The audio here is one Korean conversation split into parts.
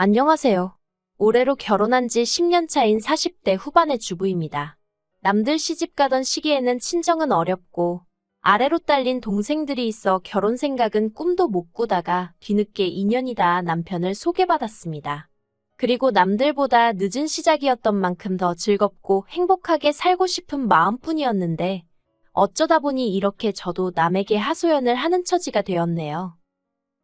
안녕하세요. 올해로 결혼한 지 10년 차인 40대 후반의 주부입니다. 남들 시집가던 시기에는 친정은 어렵고 아래로 딸린 동생들이 있어 결혼 생각은 꿈도 못 꾸다가 뒤늦게 인연이 닿아 남편을 소개받았습니다. 그리고 남들보다 늦은 시작이었던 만큼 더 즐겁고 행복하게 살고 싶은 마음뿐이었는데 어쩌다 보니 이렇게 저도 남에게 하소연을 하는 처지가 되었네요.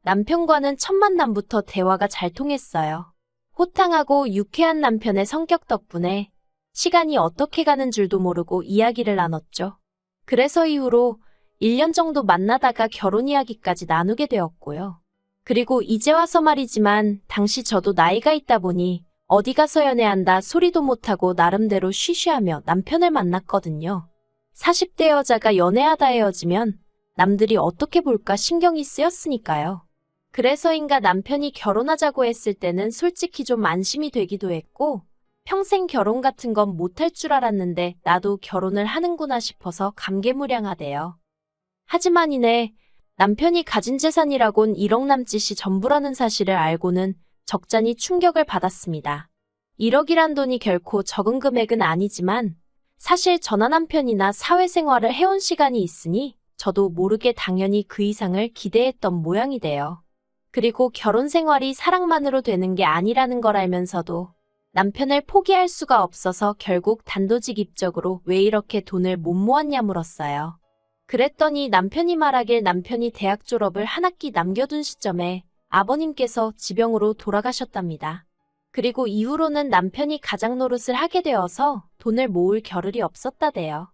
남편과는 첫 만남부터 대화가 잘 통했어요. 호탕하고 유쾌한 남편의 성격 덕분에 시간이 어떻게 가는 줄도 모르고 이야기를 나눴죠. 그래서 이후로 1년 정도 만나다가 결혼 이야기까지 나누게 되었고요. 그리고 이제 와서 말이지만 당시 저도 나이가 있다 보니 어디 가서 연애한다 소리도 못하고 나름대로 쉬쉬하며 남편을 만났거든요. 40대 여자가 연애하다 헤어지면 남들이 어떻게 볼까 신경이 쓰였으니까요. 그래서인가 남편이 결혼하자고 했을 때는 솔직히 좀 안심이 되기도 했고 평생 결혼 같은 건 못할 줄 알았는데 나도 결혼을 하는구나 싶어서 감개무량하대요. 하지만 이내 남편이 가진 재산이라곤 1억 남짓이 전부라는 사실을 알고는 적잖이 충격을 받았습니다. 1억이란 돈이 결코 적은 금액은 아니지만 사실 저나 남편이나 사회생활을 해온 시간이 있으니 저도 모르게 당연히 그 이상을 기대했던 모양이 돼요. 그리고 결혼 생활이 사랑만으로 되는 게 아니라는 걸 알면서도 남편을 포기할 수가 없어서 결국 단도직입적으로 왜 이렇게 돈을 못 모았냐 물었어요. 그랬더니 남편이 말하길 남편이 대학 졸업을 한 학기 남겨둔 시점에 아버님께서 지병으로 돌아가셨답니다. 그리고 이후로는 남편이 가장 노릇을 하게 되어서 돈을 모을 겨를이 없었다대요.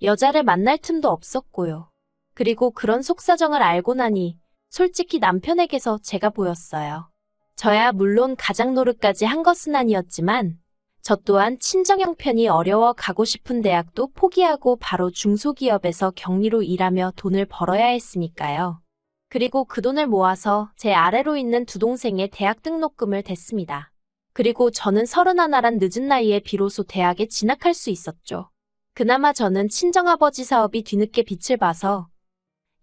여자를 만날 틈도 없었고요. 그리고 그런 속사정을 알고 나니 솔직히 남편에게서 제가 보였어요. 저야 물론 가장 노릇까지 한 것은 아니었지만 저 또한 친정 형편이 어려워 가고 싶은 대학도 포기하고 바로 중소기업에서 격리로 일하며 돈을 벌어야 했으니까요. 그리고 그 돈을 모아서 제 아래로 있는 두 동생의 대학 등록금을 댔습니다. 그리고 저는 31란 늦은 나이에 비로소 대학에 진학할 수 있었죠. 그나마 저는 친정아버지 사업이 뒤늦게 빛을 봐서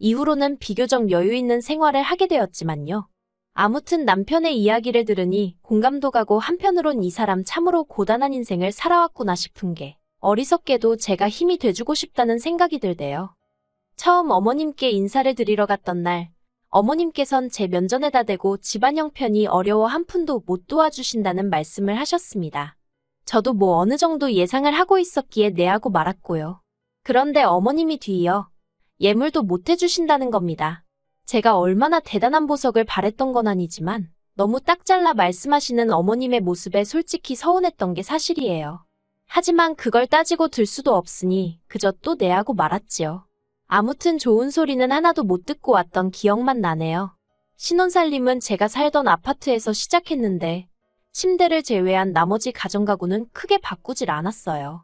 이후로는 비교적 여유 있는 생활을 하게 되었지만요. 아무튼 남편의 이야기를 들으니 공감도 가고 한편으론 이 사람 참으로 고단한 인생을 살아왔구나 싶은 게 어리석게도 제가 힘이 돼주고 싶다는 생각이 들대요. 처음 어머님께 인사를 드리러 갔던 날 어머님께선 제 면전에다 대고 집안 형편이 어려워 한 푼도 못 도와주신다는 말씀을 하셨습니다. 저도 뭐 어느 정도 예상을 하고 있었기에 네하고 말았고요. 그런데 어머님이 뒤이어 예물도 못 해주신다는 겁니다. 제가 얼마나 대단한 보석을 바랬던 건 아니지만 너무 딱 잘라 말씀하시는 어머님의 모습에 솔직히 서운했던 게 사실이에요. 하지만 그걸 따지고 들 수도 없으니 그저 또 내하고 말았지요. 아무튼 좋은 소리는 하나도 못 듣고 왔던 기억만 나네요. 신혼살림은 제가 살던 아파트에서 시작했는데 침대를 제외한 나머지 가정가구는 크게 바꾸질 않았어요.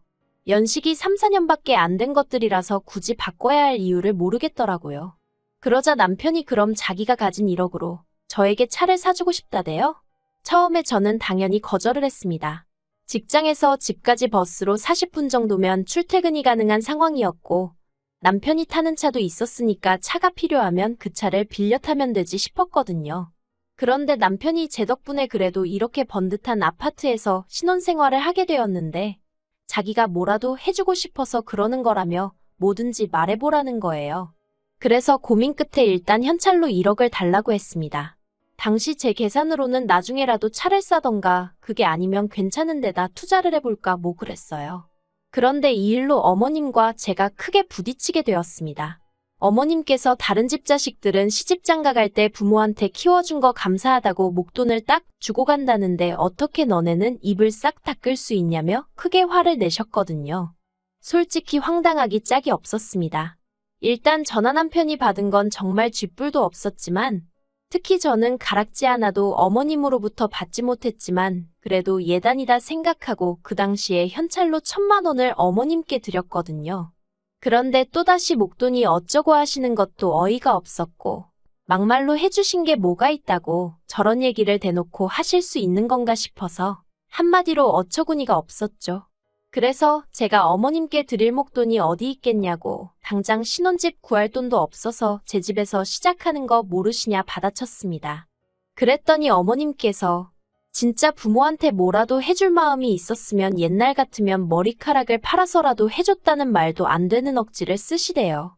연식이 3, 4년밖에 안 된 것들이라서 굳이 바꿔야 할 이유를 모르겠더라고요. 그러자 남편이 그럼 자기가 가진 1억으로 저에게 차를 사주고 싶다대요? 처음에 저는 당연히 거절을 했습니다. 직장에서 집까지 버스로 40분 정도면 출퇴근이 가능한 상황이었고 남편이 타는 차도 있었으니까 차가 필요하면 그 차를 빌려 타면 되지 싶었거든요. 그런데 남편이 제 덕분에 그래도 이렇게 번듯한 아파트에서 신혼생활을 하게 되었는데 자기가 뭐라도 해주고 싶어서 그러는 거라며 뭐든지 말해보라는 거예요. 그래서 고민 끝에 일단 현찰로 1억을 달라고 했습니다. 당시 제 계산으로는 나중에라도 차를 사던가 그게 아니면 괜찮은 데다 투자를 해볼까 뭐 그랬어요. 그런데 이 일로 어머님과 제가 크게 부딪히게 되었습니다. 어머님께서 다른 집 자식들은 시집장가 갈 때 부모한테 키워준 거 감사하다고 목돈을 딱 주고 간다는데 어떻게 너네는 입을 싹 닦을 수 있냐며 크게 화를 내셨거든요. 솔직히 황당하기 짝이 없었습니다. 일단 저나 남편이 받은 건 정말 쥐뿔도 없었지만 특히 저는 가락지 하나도 어머님으로부터 받지 못했지만 그래도 예단이다 생각하고 그 당시에 현찰로 1,000만 원을 어머님께 드렸거든요. 그런데 또다시 목돈이 어쩌고 하시는 것도 어이가 없었고 막말로 해주신 게 뭐가 있다고 저런 얘기를 대놓고 하실 수 있는 건가 싶어서 한마디로 어처구니가 없었죠. 그래서 제가 어머님께 드릴 목돈이 어디 있겠냐고 당장 신혼집 구할 돈도 없어서 제 집에서 시작하는 거 모르시냐 받아쳤습니다. 그랬더니 어머님께서 진짜 부모한테 뭐라도 해줄 마음이 있었으면 옛날 같으면 머리카락을 팔아서라도 해줬다는 말도 안 되는 억지를 쓰시대요.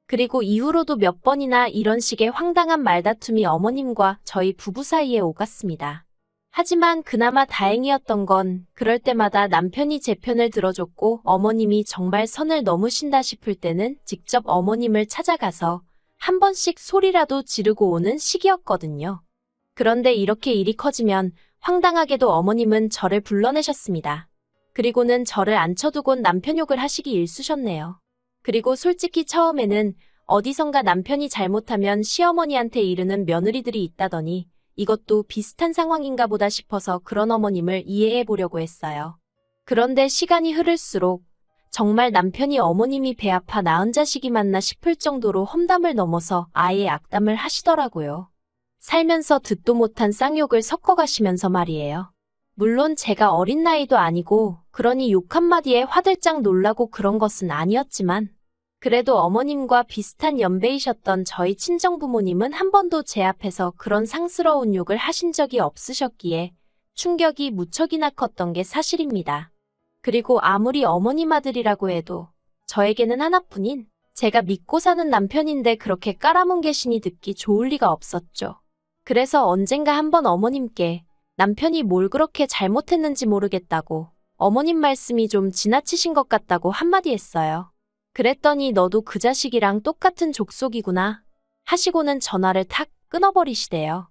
그리고 이후로도 몇 번이나 이런 식의 황당한 말다툼이 어머님과 저희 부부 사이에 오갔습니다. 하지만 그나마 다행이었던 건 그럴 때마다 남편이 제 편을 들어줬고 어머님이 정말 선을 넘으신다 싶을 때는 직접 어머님을 찾아가서 한 번씩 소리라도 지르고 오는 시기였거든요. 그런데 이렇게 일이 커지면 황당하게도 어머님은 저를 불러내셨습니다. 그리고는 저를 앉혀두곤 남편 욕을 하시기 일쑤셨네요. 그리고 솔직히 처음에는 어디선가 남편이 잘못하면 시어머니한테 이르는 며느리들이 있다더니 이것도 비슷한 상황인가 보다 싶어서 그런 어머님을 이해해 보려고 했어요. 그런데 시간이 흐를수록 정말 남편이 어머님이 배 아파 낳은 자식이 맞나 싶을 정도로 험담을 넘어서 아예 악담을 하시더라고요. 살면서 듣도 못한 쌍욕을 섞어가시면서 말이에요. 물론 제가 어린 나이도 아니고 그러니 욕 한마디에 화들짝 놀라고 그런 것은 아니었지만 그래도 어머님과 비슷한 연배이셨던 저희 친정부모님은 한 번도 제 앞에서 그런 상스러운 욕을 하신 적이 없으셨기에 충격이 무척이나 컸던 게 사실입니다. 그리고 아무리 어머님 아들이라고 해도 저에게는 하나뿐인 제가 믿고 사는 남편인데 그렇게 깔아뭉개시니 듣기 좋을 리가 없었죠. 그래서 언젠가 한번 어머님께 남편이 뭘 그렇게 잘못했는지 모르겠다고 어머님 말씀이 좀 지나치신 것 같다고 한마디 했어요. 그랬더니 너도 그 자식이랑 똑같은 족속이구나 하시고는 전화를 탁 끊어버리시대요.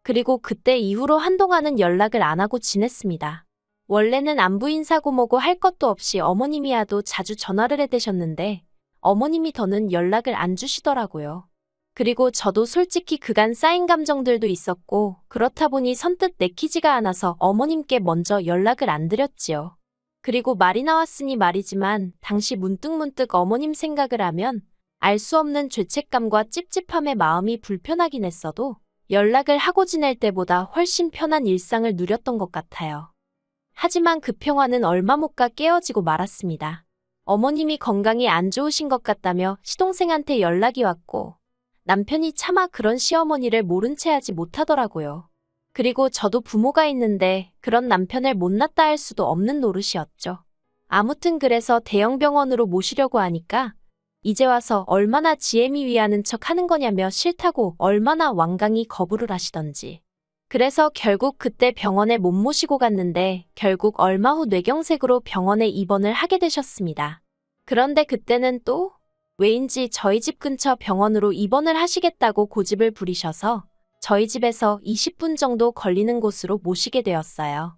그리고 그때 이후로 한동안은 연락을 안 하고 지냈습니다. 원래는 안부 인사고 뭐고 할 것도 없이 어머님이야도 자주 전화를 해대셨는데 어머님이 더는 연락을 안 주시더라고요. 그리고 저도 솔직히 그간 쌓인 감정들도 있었고 그렇다 보니 선뜻 내키지가 않아서 어머님께 먼저 연락을 안 드렸지요. 그리고 말이 나왔으니 말이지만 당시 문득문득 어머님 생각을 하면 알 수 없는 죄책감과 찝찝함에 마음이 불편하긴 했어도 연락을 하고 지낼 때보다 훨씬 편한 일상을 누렸던 것 같아요. 하지만 그 평화는 얼마 못 가 깨어지고 말았습니다. 어머님이 건강이 안 좋으신 것 같다며 시동생한테 연락이 왔고 남편이 차마 그런 시어머니를 모른 채 하지 못하더라고요. 그리고 저도 부모가 있는데 그런 남편을 못났다 할 수도 없는 노릇이었죠. 아무튼 그래서 대형 병원으로 모시려고 하니까 이제 와서 얼마나 지혜미 위하는 척 하는 거냐며 싫다고 얼마나 완강히 거부를 하시던지. 그래서 결국 그때 병원에 못 모시고 갔는데 결국 얼마 후 뇌경색으로 병원에 입원을 하게 되셨습니다. 그런데 그때는 또 왜인지 저희 집 근처 병원으로 입원을 하시겠다고 고집을 부리셔서 저희 집에서 20분 정도 걸리는 곳으로 모시게 되었어요.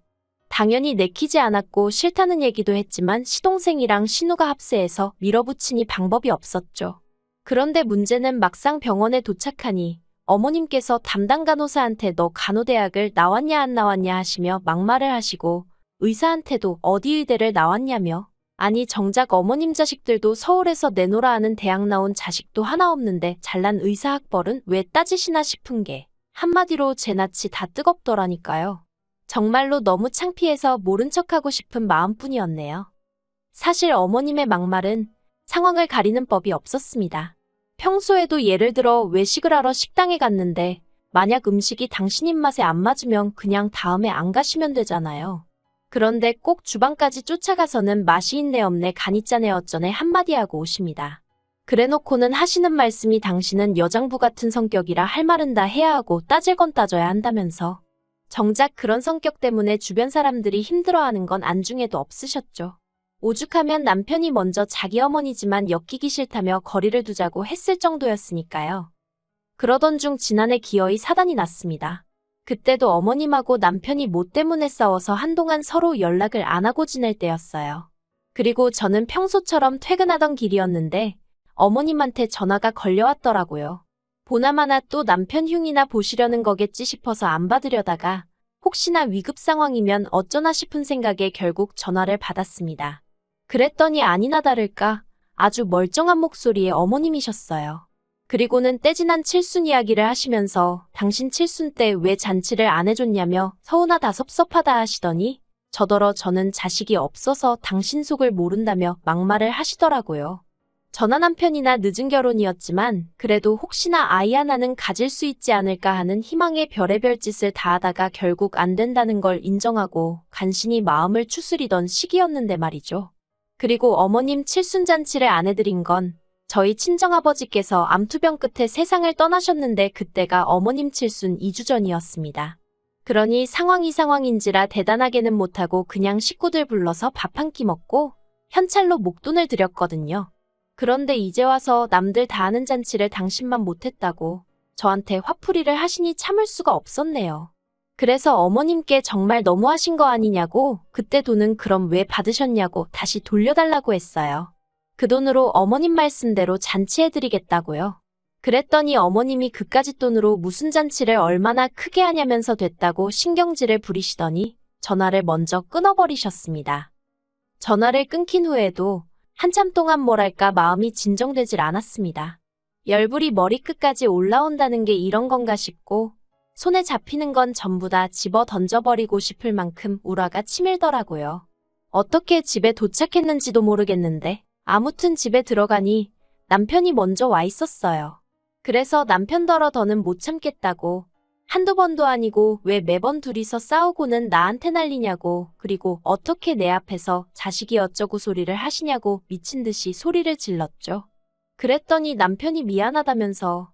당연히 내키지 않았고 싫다는 얘기도 했지만 시동생이랑 신우가 합세해서 밀어붙이니 방법이 없었죠. 그런데 문제는 막상 병원에 도착하니 어머님께서 담당 간호사한테 너 간호대학을 나왔냐 안 나왔냐 하시며 막말을 하시고 의사한테도 어디 의대를 나왔냐며 아니 정작 어머님 자식들도 서울에서 내놓으라 하는 대학 나온 자식도 하나 없는데 잘난 의사 학벌은 왜 따지시나 싶은 게 한마디로 제 낯이 다 뜨겁더라니까요. 정말로 너무 창피해서 모른 척하고 싶은 마음뿐이었네요. 사실 어머님의 막말은 상황을 가리는 법이 없었습니다. 평소에도 예를 들어 외식을 하러 식당에 갔는데 만약 음식이 당신 입맛에 안 맞으면 그냥 다음에 안 가시면 되잖아요. 그런데 꼭 주방까지 쫓아가서는 맛이 있네 없네 간이 짜네 어쩌네 한마디 하고 오십니다. 그래놓고는 하시는 말씀이 당신은 여장부 같은 성격이라 할 말은 다 해야 하고 따질 건 따져야 한다면서. 정작 그런 성격 때문에 주변 사람들이 힘들어하는 건 안중에도 없으셨죠. 오죽하면 남편이 먼저 자기 어머니지만 엮이기 싫다며 거리를 두자고 했을 정도였으니까요. 그러던 중 지난해 기어이 사단이 났습니다. 그때도 어머님하고 남편이 뭐 때문에 싸워서 한동안 서로 연락을 안 하고 지낼 때였어요. 그리고 저는 평소처럼 퇴근하던 길이었는데 어머님한테 전화가 걸려왔더라고요. 보나마나 또 남편 흉이나 보시려는 거겠지 싶어서 안 받으려다가 혹시나 위급 상황이면 어쩌나 싶은 생각에 결국 전화를 받았습니다. 그랬더니 아니나 다를까 아주 멀쩡한 목소리의 어머님이셨어요. 그리고는 떼지난 칠순 이야기를 하시면서 당신 칠순 때 왜 잔치를 안 해줬냐며 서운하다 섭섭하다 하시더니 저더러 저는 자식이 없어서 당신 속을 모른다며 막말을 하시더라고요. 전화 남편이나 늦은 결혼이었지만 그래도 혹시나 아이 하나는 가질 수 있지 않을까 하는 희망에 별의별 짓을 다 하다가 결국 안 된다는 걸 인정하고 간신히 마음을 추스리던 시기였는데 말이죠. 그리고 어머님 칠순잔치를 안 해드린 건 저희 친정아버지께서 암투병 끝에 세상을 떠나셨는데 그때가 어머님 칠순 2주 전이었습니다. 그러니 상황이 상황인지라 대단하게는 못하고 그냥 식구들 불러서 밥 한 끼 먹고 현찰로 목돈을 드렸거든요. 그런데 이제 와서 남들 다 하는 잔치를 당신만 못했다고 저한테 화풀이를 하시니 참을 수가 없었네요. 그래서 어머님께 정말 너무하신 거 아니냐고 그때 돈은 그럼 왜 받으셨냐고 다시 돌려달라고 했어요. 그 돈으로 어머님 말씀대로 잔치해드리겠다고요. 그랬더니 어머님이 그까짓 돈으로 무슨 잔치를 얼마나 크게 하냐면서 됐다고 신경질을 부리시더니 전화를 먼저 끊어버리셨습니다. 전화를 끊긴 후에도 한참 동안 뭐랄까 마음이 진정되질 않았습니다. 열불이 머리끝까지 올라온다는 게 이런 건가 싶고 손에 잡히는 건 전부 다 집어 던져버리고 싶을 만큼 우라가 치밀더라고요. 어떻게 집에 도착했는지도 모르겠는데 아무튼 집에 들어가니 남편이 먼저 와 있었어요. 그래서 남편더러 더는 못 참겠다고 한두 번도 아니고 왜 매번 둘이서 싸우고는 나한테 난리냐고 그리고 어떻게 내 앞에서 자식이 어쩌고 소리를 하시냐고 미친 듯이 소리를 질렀죠. 그랬더니 남편이 미안하다면서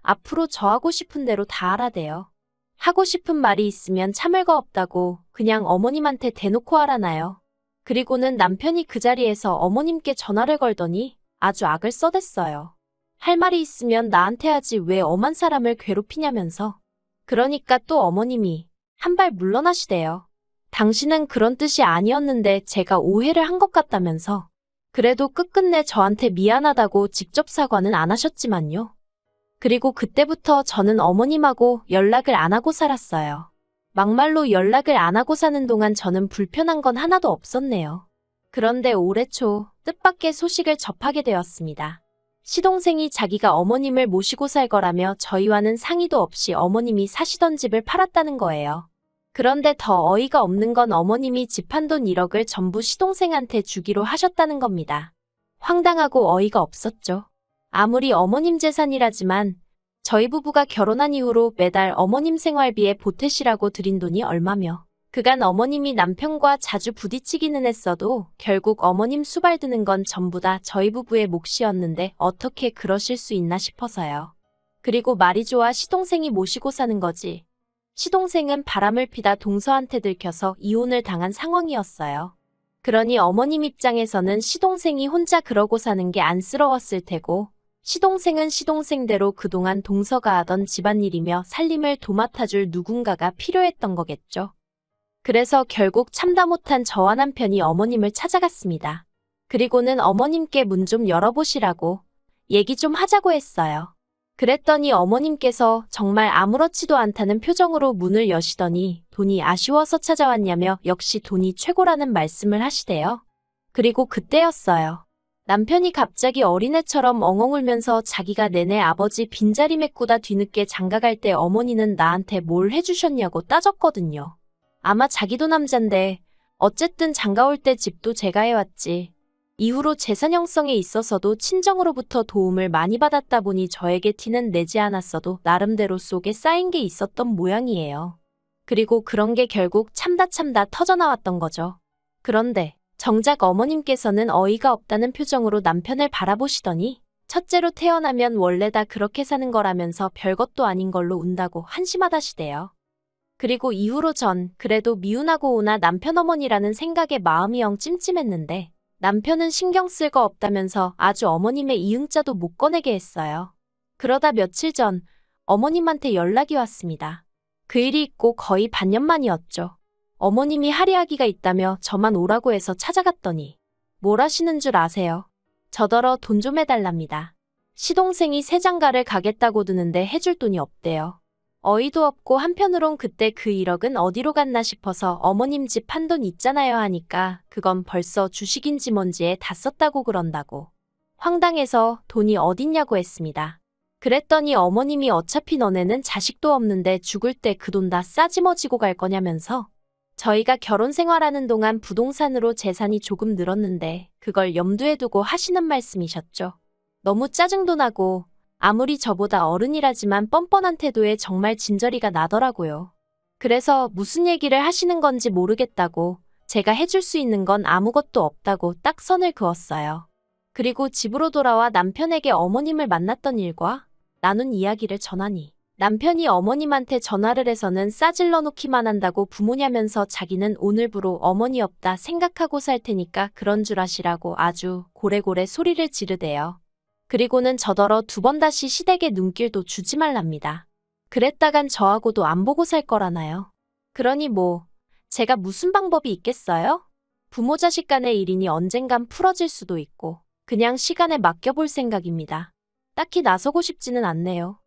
앞으로 저 하고 싶은 대로 다 하라대요. 하고 싶은 말이 있으면 참을 거 없다고 그냥 어머님한테 대놓고 하라나요. 그리고는 남편이 그 자리에서 어머님께 전화를 걸더니 아주 악을 써댔어요. 할 말이 있으면 나한테 하지 왜 엄한 사람을 괴롭히냐면서. 그러니까 또 어머님이 한 발 물러나시대요. 당신은 그런 뜻이 아니었는데 제가 오해를 한 것 같다면서. 그래도 끝끝내 저한테 미안하다고 직접 사과는 안 하셨지만요. 그리고 그때부터 저는 어머님하고 연락을 안 하고 살았어요. 막말로 연락을 안 하고 사는 동안 저는 불편한 건 하나도 없었네요. 그런데 올해 초 뜻밖의 소식을 접하게 되었습니다. 시동생이 자기가 어머님을 모시고 살 거라며 저희와는 상의도 없이 어머님이 사시던 집을 팔았다는 거예요. 그런데 더 어이가 없는 건 어머님이 집 한 돈 1억을 전부 시동생한테 주기로 하셨다는 겁니다. 황당하고 어이가 없었죠. 아무리 어머님 재산이라지만 저희 부부가 결혼한 이후로 매달 어머님 생활비에 보태시라고 드린 돈이 얼마며 그간 어머님이 남편과 자주 부딪히기는 했어도 결국 어머님 수발 드는 건 전부 다 저희 부부의 몫이었는데 어떻게 그러실 수 있나 싶어서요. 그리고 말이 좋아 시동생이 모시고 사는 거지. 시동생은 바람을 피다 동서한테 들켜서 이혼을 당한 상황이었어요. 그러니 어머님 입장에서는 시동생이 혼자 그러고 사는 게 안쓰러웠을 테고 시동생은 시동생대로 그동안 동서가 하던 집안일이며 살림을 도맡아줄 누군가가 필요했던 거겠죠. 그래서 결국 참다 못한 저와 남편이 어머님을 찾아갔습니다. 그리고는 어머님께 문 좀 열어보시라고 얘기 좀 하자고 했어요. 그랬더니 어머님께서 정말 아무렇지도 않다는 표정으로 문을 여시더니 돈이 아쉬워서 찾아왔냐며 역시 돈이 최고라는 말씀을 하시대요. 그리고 그때였어요. 남편이 갑자기 어린애처럼 엉엉 울면서 자기가 내내 아버지 빈자리 메꾸다 뒤늦게 장가갈 때 어머니는 나한테 뭘 해주셨냐고 따졌거든요. 아마 자기도 남잔데 어쨌든 장가올 때 집도 제가 해왔지. 이후로 재산 형성에 있어서도 친정으로부터 도움을 많이 받았다 보니 저에게 티는 내지 않았어도 나름대로 속에 쌓인 게 있었던 모양이에요. 그리고 그런 게 결국 참다 터져나왔던 거죠. 그런데 정작 어머님께서는 어이가 없다는 표정으로 남편을 바라보시더니 첫째로 태어나면 원래 다 그렇게 사는 거라면서 별것도 아닌 걸로 운다고 한심하다시대요. 그리고 이후로 전 그래도 미운하고 오나 남편 어머니라는 생각에 마음이 영 찜찜했는데 남편은 신경 쓸 거 없다면서 아주 어머님의 이응자도 못 꺼내게 했어요. 그러다 며칠 전 어머님한테 연락이 왔습니다. 그 일이 있고 거의 반년 만이었죠. 어머님이 할이하기가 있다며 저만 오라고 해서 찾아갔더니 뭘 하시는 줄 아세요? 저더러 돈 좀 해달랍니다. 시동생이 새장가를 가겠다고 드는데 해줄 돈이 없대요. 어이도 없고 한편으론 그때 그 1억은 어디로 갔나 싶어서 어머님 집 한 돈 있잖아요 하니까 그건 벌써 주식인지 뭔지에 다 썼다고 그런다고. 황당해서 돈이 어딨냐고 했습니다. 그랬더니 어머님이 어차피 너네는 자식도 없는데 죽을 때 그 돈 다 싸지머지고 갈 거냐면서 저희가 결혼 생활하는 동안 부동산으로 재산이 조금 늘었는데 그걸 염두에 두고 하시는 말씀이셨죠. 너무 짜증도 나고 아무리 저보다 어른이라지만 뻔뻔한 태도에 정말 진저리가 나더라고요. 그래서 무슨 얘기를 하시는 건지 모르겠다고 제가 해줄 수 있는 건 아무것도 없다고 딱 선을 그었어요. 그리고 집으로 돌아와 남편에게 어머님을 만났던 일과 나눈 이야기를 전하니 남편이 어머님한테 전화를 해서는 싸질러 놓기만 한다고 부모냐면서 자기는 오늘부로 어머니 없다 생각하고 살 테니까 그런 줄 아시라고 아주 고래고래 소리를 지르대요. 그리고는 저더러 두 번 다시 시댁에 눈길도 주지 말랍니다. 그랬다간 저하고도 안 보고 살 거라나요. 그러니 뭐 제가 무슨 방법이 있겠어요? 부모 자식 간의 일이니 언젠간 풀어질 수도 있고 그냥 시간에 맡겨볼 생각입니다. 딱히 나서고 싶지는 않네요.